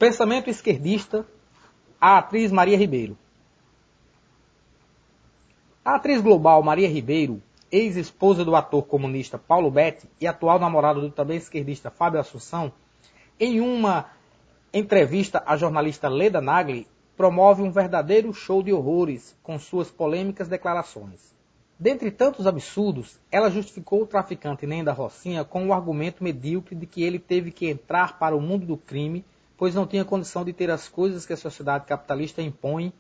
pensamento esquerdista, a atriz Maria Ribeiro. A atriz global Maria Ribeiro, ex-esposa do ator comunista Paulo Betti e atual namorada do também esquerdista Fábio Assunção, em uma entrevista à jornalista Leda Nagli, promove um verdadeiro show de horrores com suas polêmicas declarações. Dentre tantos absurdos, ela justificou o traficante Nenda Rocinha com o argumento medíocre de que ele teve que entrar para o mundo do crime, pois não tinha condição de ter as coisas que a sociedade capitalista impõe,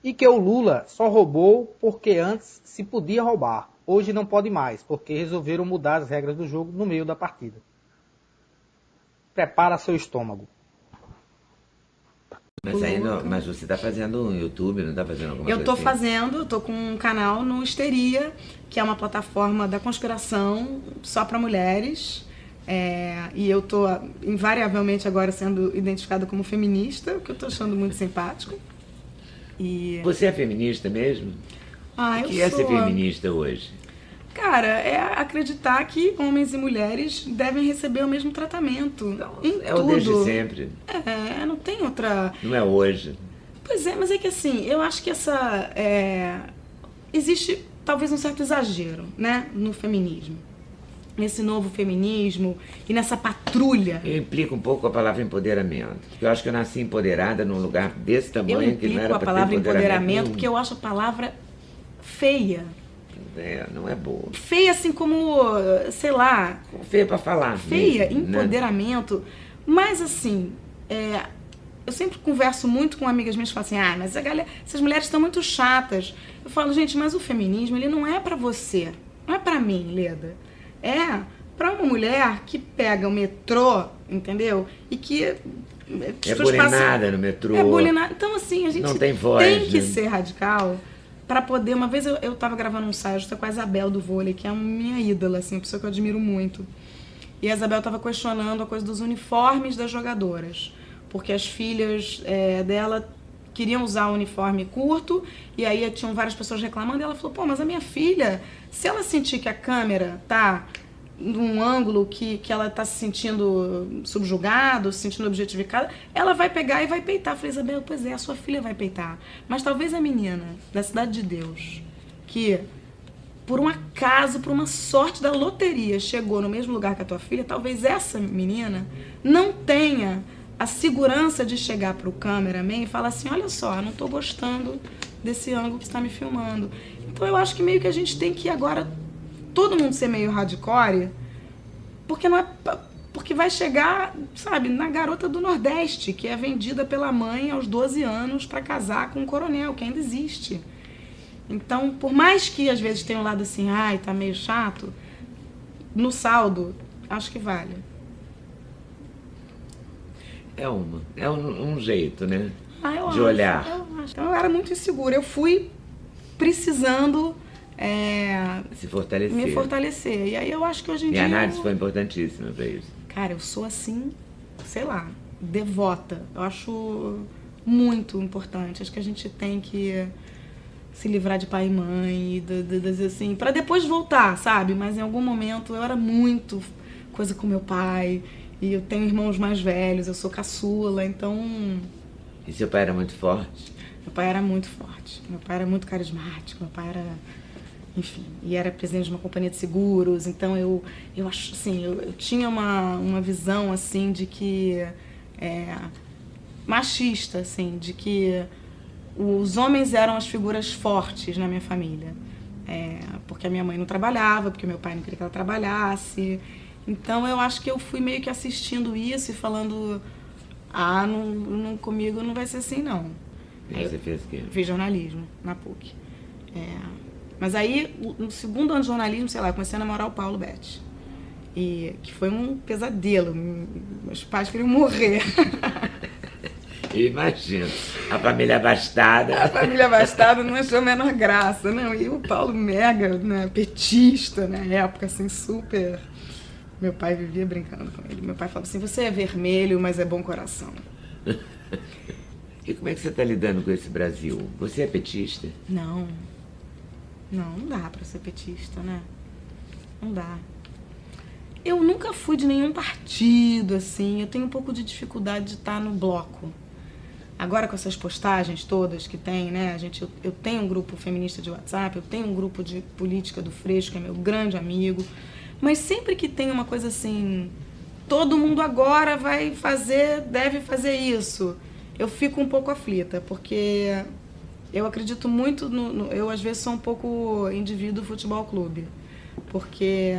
e que o Lula só roubou porque antes se podia roubar, hoje não pode mais, porque resolveram mudar as regras do jogo no meio da partida. Prepara seu estômago. Mas, aí não, mas você está fazendo um YouTube, não está fazendo alguma coisa Eu estou assim? fazendo, eu estou com um canal no Histeria, que é uma plataforma da conspiração só para mulheres. E eu estou invariavelmente agora sendo identificada como feminista, o que eu estou achando muito simpático. E... Você é feminista mesmo? Ah, O que é ser feminista hoje? Cara, é acreditar que homens e mulheres devem receber o mesmo tratamento. Não, em é o tudo. desde sempre. Não tem outra... Não é hoje. Pois é, mas é que assim, eu acho que existe talvez um certo exagero, né, no feminismo. Nesse novo feminismo e nessa patrulha. Eu implico um pouco a palavra empoderamento. Porque eu acho que eu nasci empoderada num lugar desse tamanho que não era para ter Eu implico a palavra empoderamento porque nenhum. eu acho a palavra feia. Não é boa. Feia assim como, sei lá... Feia para falar. Feia, mesmo, empoderamento. Né? Mas assim, eu sempre converso muito com amigas minhas que falam assim, mas essas mulheres estão muito chatas. Eu falo, gente, mas o feminismo, ele não é pra você. Não é pra mim, Leda. É pra uma mulher que pega o metrô, entendeu? E que... É bulinada no metrô. É bulinada. Então assim, a gente não tem voz, tem que né? ser radical para poder... Uma vez eu tava gravando um ensaio com a Isabel do vôlei, que é minha ídola, assim, uma pessoa que eu admiro muito. E a Isabel tava questionando a coisa dos uniformes das jogadoras. Porque as filhas dela queriam usar o uniforme curto, e aí tinham várias pessoas reclamando, e ela falou, mas a minha filha, se ela sentir que a câmera tá num ângulo que ela tá se sentindo subjugada, se sentindo objetificada, ela vai pegar e vai peitar. Eu falei, Isabel, pois é, a sua filha vai peitar. Mas talvez a menina da Cidade de Deus, que por um acaso, por uma sorte da loteria, chegou no mesmo lugar que a tua filha, talvez essa menina não tenha a segurança de chegar pro cameraman e falar assim, olha só, não tô gostando desse ângulo que você tá me filmando. Então eu acho que meio que a gente tem que agora todo mundo ser meio hardcore, porque não é... Porque vai chegar, sabe, na garota do Nordeste, que é vendida pela mãe aos 12 anos para casar com um coronel, que ainda existe. Então, por mais que às vezes tenha um lado assim, tá meio chato, no saldo, acho que vale. É um jeito, né? De olhar. Então eu era muito insegura. Eu fui precisando me fortalecer. E aí eu acho que hoje em dia... E a análise foi importantíssima para isso. Cara, eu sou assim, sei lá, devota. Eu acho muito importante. Acho que a gente tem que se livrar de pai e mãe, assim, para depois voltar, sabe? Mas em algum momento eu era muito coisa com meu pai... E eu tenho irmãos mais velhos, eu sou caçula, então... E seu pai era muito forte? Meu pai era muito forte. Meu pai era muito carismático, meu pai era... Enfim, e era presidente de uma companhia de seguros, então eu acho assim, eu tinha uma visão, assim, de que... machista, assim, de que os homens eram as figuras fortes na minha família. Porque a minha mãe não trabalhava, porque meu pai não queria que ela trabalhasse... Então eu acho que eu fui meio que assistindo isso e falando, comigo não vai ser assim não. E você fez o quê? Fiz jornalismo na PUC. Mas aí, no segundo ano de jornalismo, sei lá, eu comecei a namorar o Paulo Betti. Que foi um pesadelo, meus pais queriam morrer. Eu imagino, a família abastada. A família abastada não achou a menor graça, não. E o Paulo mega, né, petista, na época, assim, super... Meu pai vivia brincando com ele. Meu pai falava assim, você é vermelho, mas é bom coração. E como é que você está lidando com esse Brasil? Você é petista? Não. Não dá pra ser petista, né? Não dá. Eu nunca fui de nenhum partido, assim. Eu tenho um pouco de dificuldade de estar no bloco. Agora com essas postagens todas que tem, né? Eu tenho um grupo feminista de WhatsApp, eu tenho um grupo de política do Freixo, que é meu grande amigo. Mas sempre que tem uma coisa assim, todo mundo agora deve fazer isso, eu fico um pouco aflita, porque eu acredito muito eu às vezes sou um pouco indivíduo futebol clube, porque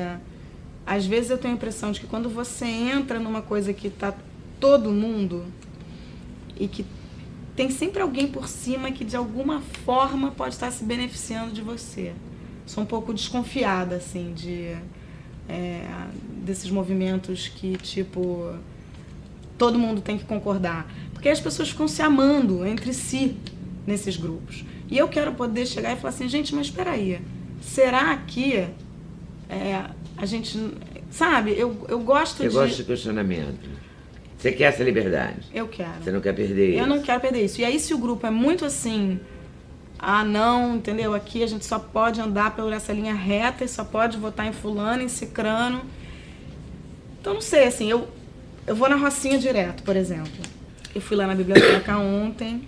às vezes eu tenho a impressão de que quando você entra numa coisa que tá todo mundo e que tem sempre alguém por cima que de alguma forma pode estar se beneficiando de você. Sou um pouco desconfiada, assim, desses movimentos que, tipo, todo mundo tem que concordar. Porque as pessoas ficam se amando entre si nesses grupos. E eu quero poder chegar e falar assim, gente, mas espera aí, será que a gente... Sabe, eu gosto Você gosta de questionamento. Você quer essa liberdade? Eu quero. Você não quer perder isso? Eu não quero perder isso. E aí, se o grupo é muito assim, não, entendeu? Aqui a gente só pode andar por essa linha reta e só pode votar em fulano, em cicrano. Então, não sei, assim, eu vou na Rocinha direto, por exemplo. Eu fui lá na biblioteca ontem,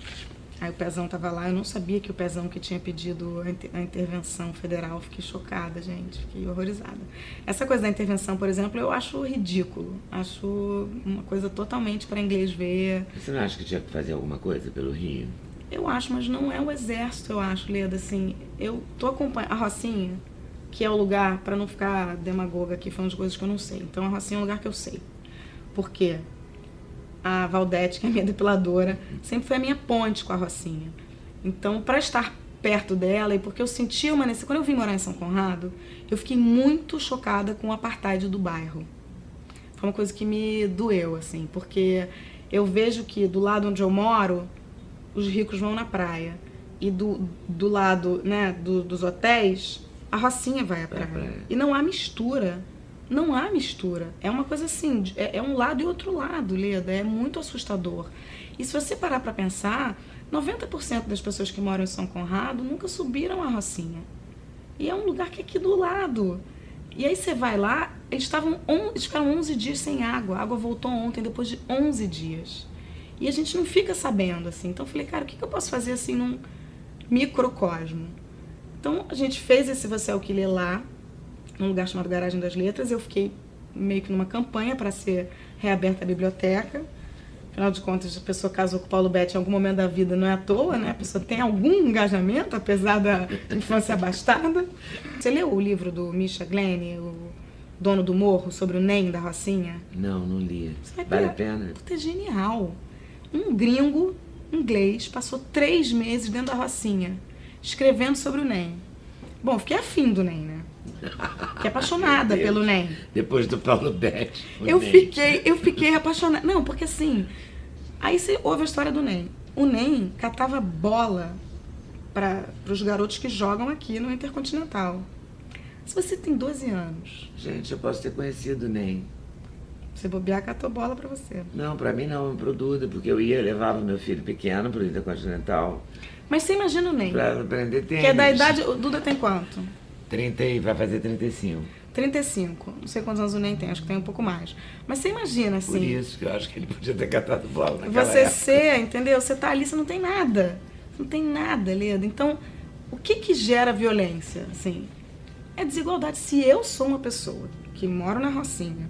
aí o Pezão tava lá, eu não sabia que o Pezão que tinha pedido a intervenção federal, fiquei chocada, gente, fiquei horrorizada. Essa coisa da intervenção, por exemplo, eu acho ridículo, acho uma coisa totalmente para inglês ver. Você não acha que tinha que fazer alguma coisa pelo Rio? Eu acho, mas não é o exército, eu acho, Leda, assim, eu tô acompanhando a Rocinha, que é o lugar, para não ficar demagoga aqui falando de coisas que eu não sei, então a Rocinha é um lugar que eu sei. Por quê? A Valdete, que é a minha depiladora, sempre foi a minha ponte com a Rocinha. Então, para estar perto dela, e porque eu senti uma necessidade... Quando eu vim morar em São Conrado, eu fiquei muito chocada com o apartheid do bairro. Foi uma coisa que me doeu, assim, porque eu vejo que do lado onde eu moro, os ricos vão na praia. E do lado, né, dos hotéis, a Rocinha vai à praia. E não há mistura. Não há mistura. É uma coisa assim, é um lado e outro lado, Leda. É muito assustador. E se você parar para pensar, 90% das pessoas que moram em São Conrado nunca subiram a Rocinha. E é um lugar que é aqui do lado. E aí você vai lá, eles ficaram 11 dias sem água. A água voltou ontem, depois de 11 dias. E a gente não fica sabendo, assim. Então eu falei, cara, o que eu posso fazer assim num microcosmo? Então a gente fez esse Você é o que lê lá, num lugar chamado Garagem das Letras. Eu fiquei meio que numa campanha para ser reaberta a biblioteca. Afinal de contas, a pessoa casou com o Paulo Betti em algum momento da vida, não é à toa, né? A pessoa tem algum engajamento, apesar da infância abastada. Você leu o livro do Misha Glenn, o dono do morro, sobre o NEM da Rocinha? Não li. Vale a pena? Puta, é genial. Um gringo inglês passou 3 meses dentro da Rocinha, escrevendo sobre o NEM. Bom, fiquei afim do NEM, né? Fiquei apaixonada pelo NEM. Depois do Paulo Betti. Eu fiquei apaixonada. Não, porque assim, aí você ouve a história do NEM. O NEM catava bola para os garotos que jogam aqui no Intercontinental. Se você tem 12 anos... Gente, eu posso ter conhecido o NEM. Se bobear, catou bola pra você. Não, pra mim não, pro Duda, porque eu levava meu filho pequeno pro Intercontinental. Mas você imagina o NEM. Pra aprender tênis. Que é da idade... O Duda tem quanto? 30 e vai fazer 35. 35. Não sei quantos anos o NEM tem, acho que tem um pouco mais. Mas você imagina, assim... Por isso que eu acho que ele podia ter catado bola naquela época. Entendeu? Você tá ali, você não tem nada. Não tem nada, Leda. Então, o que gera violência, assim? É desigualdade. Se eu sou uma pessoa que moro na Rocinha,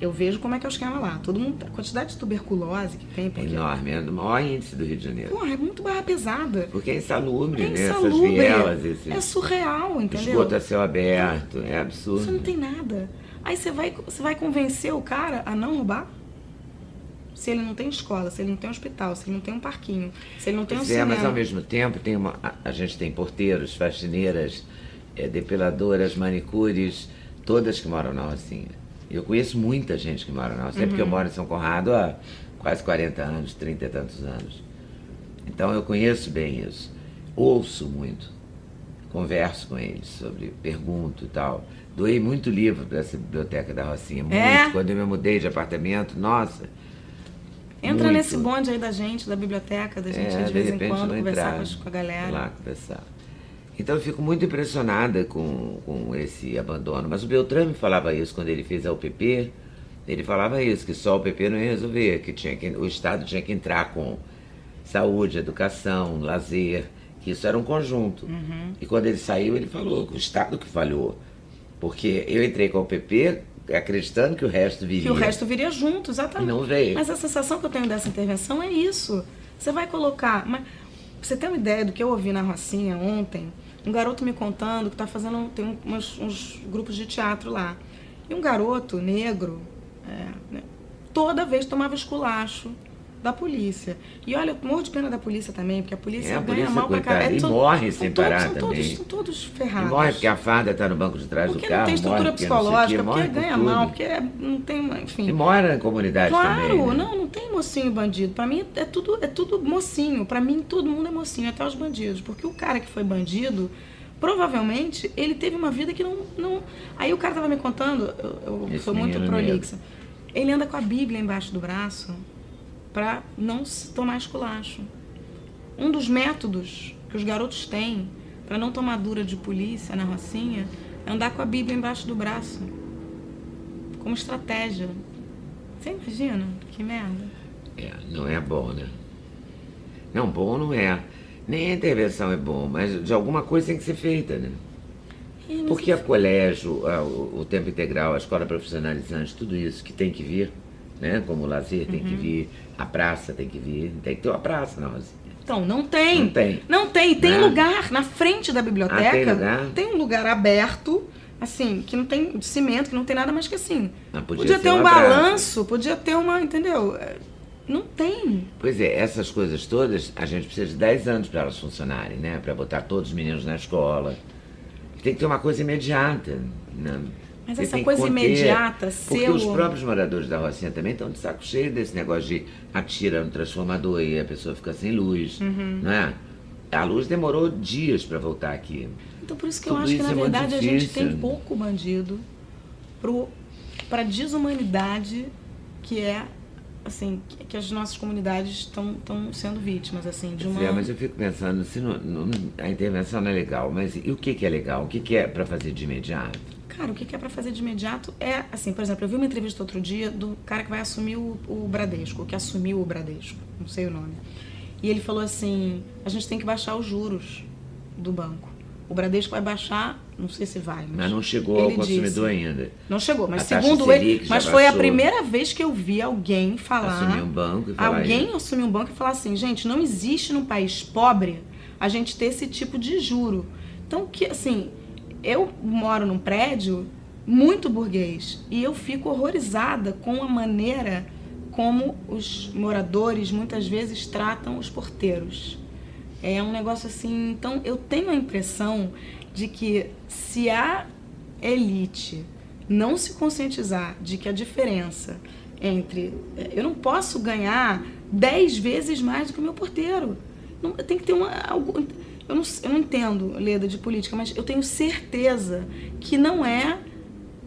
eu vejo como é que é o esquema lá. Todo mundo, a quantidade de tuberculose que tem... É enorme, é o maior índice do Rio de Janeiro. Porra, é muito barra pesada. Porque é insalubre, né? Essas vielas. É surreal, entendeu? Esgoto a céu aberto, é absurdo. Você não tem nada. Aí você vai convencer o cara a não roubar? Se ele não tem escola, se ele não tem hospital, se ele não tem um parquinho, se ele não tem um cinema. Mas ao mesmo tempo a gente tem porteiros, faxineiras, depiladoras, manicures, todas que moram na Rocinha. Eu conheço muita gente que mora na Rocinha, porque eu moro em São Conrado há quase 40 anos, 30 e tantos anos. Então eu conheço bem isso. Ouço muito, converso com eles sobre, pergunto e tal. Doei muito livro para essa biblioteca da Rocinha, muito. Quando eu me mudei de apartamento, nossa. Entra muito. Nesse bonde aí da gente, da biblioteca, da gente de vez em quando conversar com a galera. Lá conversar. Então eu fico muito impressionada com esse abandono. Mas o Beltrame falava isso quando ele fez a UPP. Ele falava isso, que só o UPP não ia resolver, o Estado tinha que entrar com saúde, educação, lazer, que isso era um conjunto. E quando ele saiu, ele falou que o Estado que falhou. Porque eu entrei com o UPP acreditando que o resto viria. Que o resto viria junto, exatamente. E não veio. Mas a sensação que eu tenho dessa intervenção é isso. Você vai colocar... Mas, pra você ter uma ideia do que eu ouvi na Rocinha ontem, um garoto me contando que tá fazendo... Tem uns grupos de teatro lá. E um garoto negro, né, toda vez tomava esculacho da polícia. E olha, eu morro de pena da polícia também, porque a polícia ganha mal pra caralho. E morre sem parar também. São todos ferrados. E morre porque a farda tá no banco de trás do carro. Porque não tem estrutura psicológica, porque ganha mal, porque não tem, enfim. E mora na comunidade também. Claro, né? não tem mocinho e bandido. Pra mim é tudo mocinho. Pra mim todo mundo é mocinho, até os bandidos. Porque o cara que foi bandido, provavelmente, ele teve uma vida que não... Aí o cara tava me contando, eu sou muito prolixa. Ele anda com a Bíblia embaixo do braço para não se tomar esculacho. Um dos métodos que os garotos têm para não tomar dura de polícia na Rocinha é andar com a Bíblia embaixo do braço, como estratégia. Você imagina? Que merda. Não é bom, né? Não, bom não é. Nem a intervenção é bom, mas de alguma coisa tem que ser feita, né? Porque a colégio, o tempo integral, a escola profissionalizante, tudo isso que tem que vir, né? Como o lazer tem que vir, a praça tem que vir, tem que ter uma praça na Rosinha. Então, não tem. Não tem. Tem lugar na frente da biblioteca. Tem lugar? Tem um lugar aberto, assim, que não tem de cimento, que não tem nada, mas que assim. Podia Podia ter um praça. balanço, podia ter uma, entendeu? Não tem. Pois é, essas coisas todas, a gente precisa de 10 anos para elas funcionarem, né? Para botar todos os meninos na escola. Tem que ter uma coisa imediata, né? Mas Você essa tem que coisa conter, imediata, porque seu... os próprios moradores da Rocinha também estão de saco cheio desse negócio de atira no transformador e a pessoa fica sem luz, não é? A luz demorou dias para voltar aqui. Então por isso que eu Tudo acho que isso na é muito verdade a gente difícil. tem pouco bandido para desumanidade que é assim que as nossas comunidades estão sendo vítimas assim de uma. Mas eu fico pensando se a intervenção não é legal, mas e o que é legal? O que é para fazer de imediato? Cara, o que é para fazer de imediato é, assim, por exemplo, eu vi uma entrevista outro dia do cara que vai assumir o Bradesco, que assumiu o Bradesco, não sei o nome. E ele falou assim, a gente tem que baixar os juros do banco. O Bradesco vai baixar, não sei se vai, mas não chegou ao consumidor disse, ainda. Não chegou, mas a segundo ele, mas foi a baixou. Primeira vez que eu vi alguém falar, assumir um banco e falar alguém assumir um banco e falar assim, gente, não existe num país pobre a gente ter esse tipo de juro. Então, que assim, eu moro num prédio muito burguês e eu fico horrorizada com a maneira como os moradores muitas vezes tratam os porteiros. É um negócio assim, então eu tenho a impressão de que se a elite não se conscientizar de que a diferença entre... Eu não posso ganhar 10 vezes mais do que o meu porteiro. Não, tem que ter algo... Eu não entendo, Leda, de política, mas eu tenho certeza que não é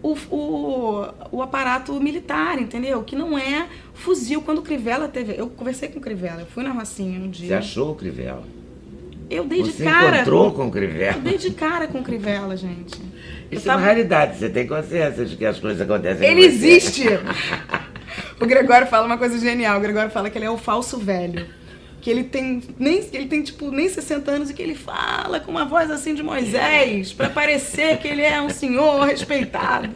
o aparato militar, entendeu? Que não é fuzil. Quando o Crivella teve... Eu conversei com o Crivella, eu fui na Rocinha um dia. Você achou o Crivella? Eu dei Você de cara. Encontrou com o Crivella? Eu dei de cara com o Crivella, gente. Isso é uma realidade, você tem consciência de que as coisas acontecem. Ele existe! O Gregório fala uma coisa genial. O Gregório fala que ele é o falso velho. Que ele tem nem 60 anos e que ele fala com uma voz assim de Moisés, pra parecer que ele é um senhor respeitado.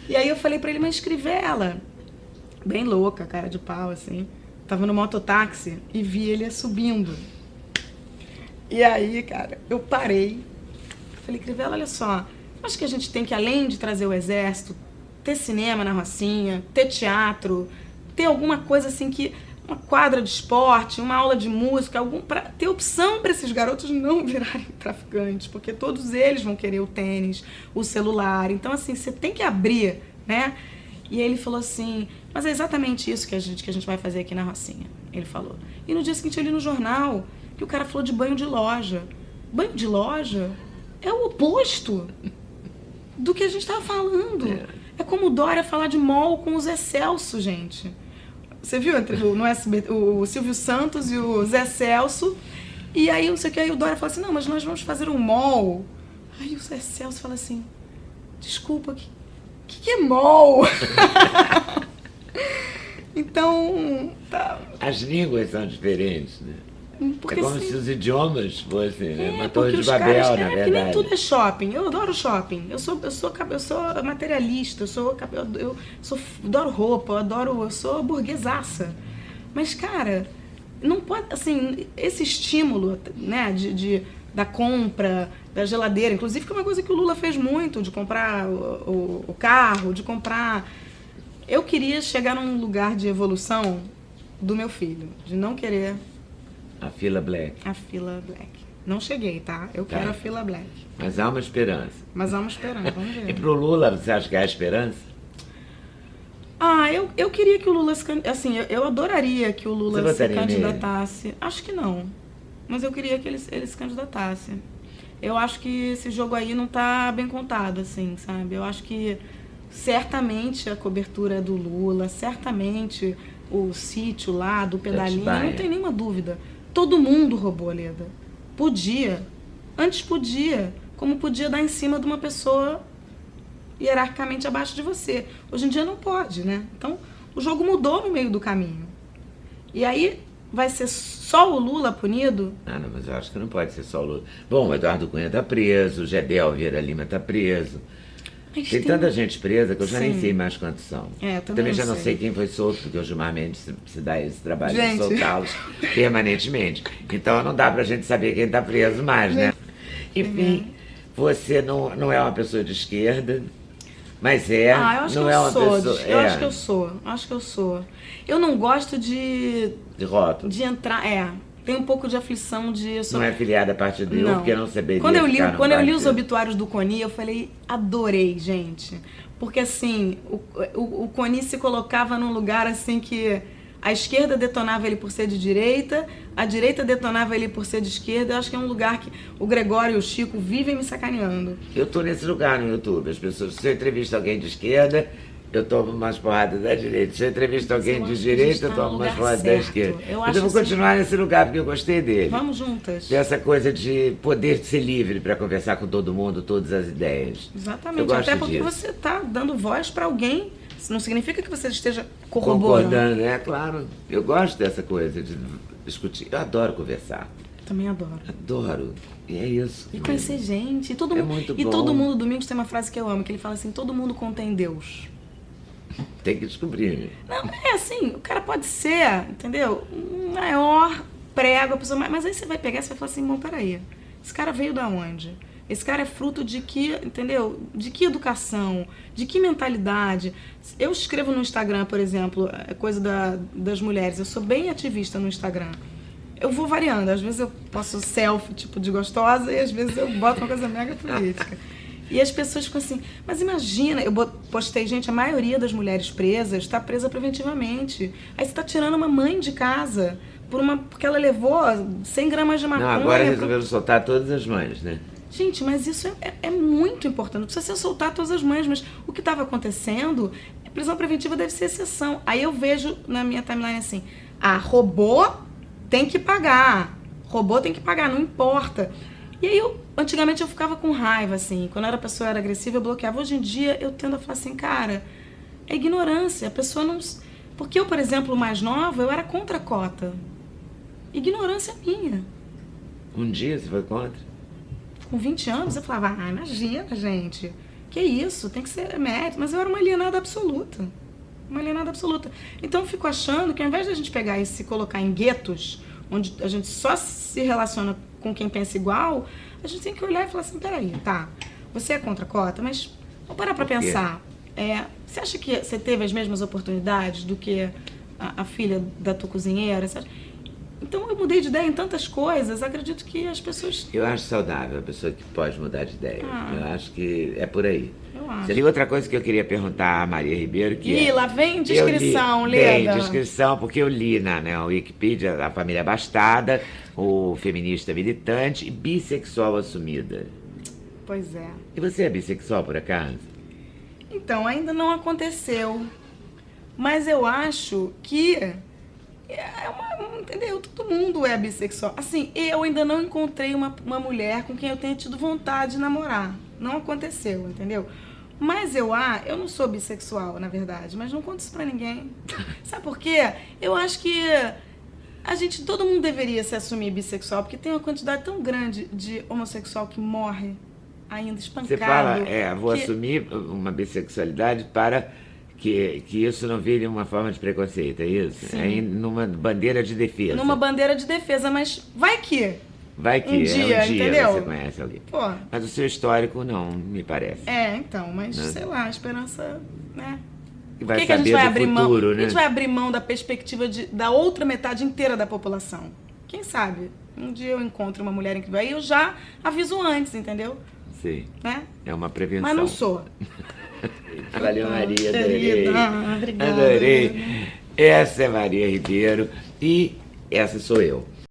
E aí eu falei pra ele, mas Crivella, bem louca, cara de pau, assim. Tava no mototáxi e vi ele subindo. E aí, cara, eu parei. Falei, Crivella, olha só, acho que a gente tem que, além de trazer o exército, ter cinema na Rocinha, ter teatro, ter alguma coisa assim que... uma quadra de esporte, uma aula de música, para ter opção para esses garotos não virarem traficantes, porque todos eles vão querer o tênis, o celular. Então, assim, você tem que abrir, né? E aí ele falou assim, mas é exatamente isso que a gente vai fazer aqui na Rocinha. Ele falou. E no dia seguinte eu li no jornal que o cara falou de banho de loja. Banho de loja é o oposto do que a gente estava falando. É como o Dória falar de mall com o Zé Celso, gente. Você viu no SBT, o Silvio Santos e o Zé Celso, E aí, não sei o que, aí o Dória fala assim, não, mas nós vamos fazer um mall. Aí o Celso fala assim, desculpa, que é mall? Então, tá. As línguas são diferentes, né? Porque é como assim, se os idiomas fossem, né? Uma porque torre de os Babel, caras, na que nem verdade. tudo é shopping. Eu adoro shopping. Eu sou materialista, eu adoro roupa, eu sou burguesaça. Mas, cara, não pode, assim, esse estímulo, né, da compra, da geladeira, inclusive que é uma coisa que o Lula fez muito, de comprar o carro, de comprar... Eu queria chegar num lugar de evolução do meu filho, de não querer A fila black. a fila black. Não cheguei, tá? Eu quero a fila black. Mas há uma esperança. Mas vamos esperando, vamos E ver. pro Lula, você acha que há esperança? Eu queria que o Lula assim, eu adoraria que o Lula Você se votaria nele? candidatasse. Acho que não. Mas eu queria que ele se candidatasse. Eu acho que esse jogo aí não tá bem contado, assim, sabe? Eu acho que certamente a cobertura é do Lula, certamente o sítio lá do Pedalinho, Atibaia. não tem nenhuma dúvida. Todo mundo roubou, Leda. Podia. Antes podia. Como podia dar em cima de uma pessoa hierarquicamente abaixo de você. Hoje em dia não pode, né? Então, o jogo mudou no meio do caminho. E aí, vai ser só o Lula punido? Ah, não, mas eu acho que não pode ser só o Lula. Bom, o Eduardo Cunha tá preso, o Gedel Vieira Lima tá preso. Mas Tem tanta gente presa que eu já nem Sim. sei mais quantos são. É, eu também já não não sei. sei quem foi solto, porque o Gilmar Mendes se dá esse trabalho de Gente. soltá-los permanentemente. Então não dá pra gente saber quem tá preso mais, né? Enfim, você não é uma pessoa de esquerda, mas eu acho não que é eu uma sou. pessoa. Eu acho que eu sou. Eu não gosto de De rótulo. entrar. Tem um pouco de aflição de. Eu sou, Não é filiada a partido nenhum, porque não saberia Quando eu li, ficar no quando eu li os partido. obituários do Coni, eu falei, adorei, gente. Porque assim, o Coni se colocava num lugar assim que a esquerda detonava ele por ser de direita, a direita detonava ele por ser de esquerda. Eu acho que é um lugar que o Gregório e o Chico vivem me sacaneando. Eu tô nesse lugar no YouTube. As pessoas, se eu entrevisto alguém de esquerda, eu tomo umas porradas da direita. Se eu entrevisto alguém eu de acho que a direita, gente eu tá tomo no umas lugar porradas da certo. esquerda. Eu Mas acho eu vou assim- continuar nesse lugar, porque eu gostei dele. Vamos juntas. Dessa coisa de poder ser livre para conversar com todo mundo, todas as ideias. Eu Exatamente. gosto Até porque disso. você está dando voz para alguém. Isso não significa que você esteja corroborando. Concordando, né? Claro. Eu gosto dessa coisa de discutir. Eu adoro conversar. Também adoro. Adoro. E é isso. E conhecer gente. E todo É mundo, muito e bom. todo mundo, Domingos, tem uma frase que eu amo, que ele fala assim, todo mundo contém Deus. Tem que descobrir. Não, é assim, o cara pode ser, entendeu? Um maior prego, a pessoa, mas aí você vai pegar e você vai falar assim, bom, peraí, esse cara veio da onde? Esse cara é fruto de que, entendeu? De que educação? De que mentalidade? Eu escrevo no Instagram, por exemplo, coisa das mulheres. Eu sou bem ativista no Instagram. Eu vou variando. Às vezes eu posto selfie, tipo, de gostosa, e às vezes eu boto uma coisa mega política. E as pessoas ficam assim, mas imagina, eu postei, gente, a maioria das mulheres presas está presa preventivamente. Aí você está tirando uma mãe de casa porque ela levou 100 gramas de maconha. Não, agora resolveram soltar todas as mães, né? Gente, mas isso é muito importante. Não precisa ser soltar todas as mães, mas o que estava acontecendo, prisão preventiva deve ser exceção. Aí eu vejo na minha timeline assim, roubou, tem que pagar. Roubou, tem que pagar, não importa. E aí, antigamente eu ficava com raiva, assim. Quando a pessoa era agressiva, eu bloqueava. Hoje em dia, eu tendo a falar assim, cara, é ignorância. A pessoa não... Porque eu, por exemplo, mais nova, eu era contra a cota. Ignorância minha. Um dia você foi contra? Com 20 anos, eu falava, imagina, gente. Que isso, tem que ser mérito. Mas eu era uma alienada absoluta. Uma alienada absoluta. Então, eu fico achando que ao invés de a gente pegar e se colocar em guetos, onde a gente só se relaciona com quem pensa igual, a gente tem que olhar e falar assim, peraí, tá, você é contra a cota, mas vamos parar pra pensar. Você acha que você teve as mesmas oportunidades do que a filha da tua cozinheira? Então eu mudei de ideia em tantas coisas, acredito que as pessoas... Eu acho saudável a pessoa que pode mudar de ideia. Eu acho que é por aí. Eu acho. Seria outra coisa que eu queria perguntar à Maria Ribeiro, que lá vem descrição, Leda. Leda. Descrição, porque eu li na Wikipedia a família abastada, o feminista militante e bissexual assumida. Pois é. E você é bissexual, por acaso? Então, ainda não aconteceu. Mas eu acho que entendeu? Todo mundo é bissexual. Assim, eu ainda não encontrei uma mulher com quem eu tenha tido vontade de namorar. Não aconteceu, entendeu? Mas eu não sou bissexual, na verdade, mas não conto isso pra ninguém. Sabe por quê? Eu acho que todo mundo deveria se assumir bissexual, porque tem uma quantidade tão grande de homossexual que morre ainda espancado. Você fala, vou assumir uma bissexualidade para que isso não vire uma forma de preconceito, é isso? Sim. É numa bandeira de defesa. Numa bandeira de defesa, mas vai que um dia entendeu? Você conhece alguém. Pô. Mas o seu histórico não, me parece. Então, mas sei lá, a esperança, né? Por que a gente vai abrir mão? Né? A gente vai abrir mão da perspectiva da outra metade inteira da população. Quem sabe? Um dia eu encontro uma mulher incrível, aí eu já aviso antes, entendeu? Sim. Né? É uma prevenção. Mas não sou. Valeu, Maria, adorei. Obrigada. Adorei. Essa é Maria Ribeiro e essa sou eu.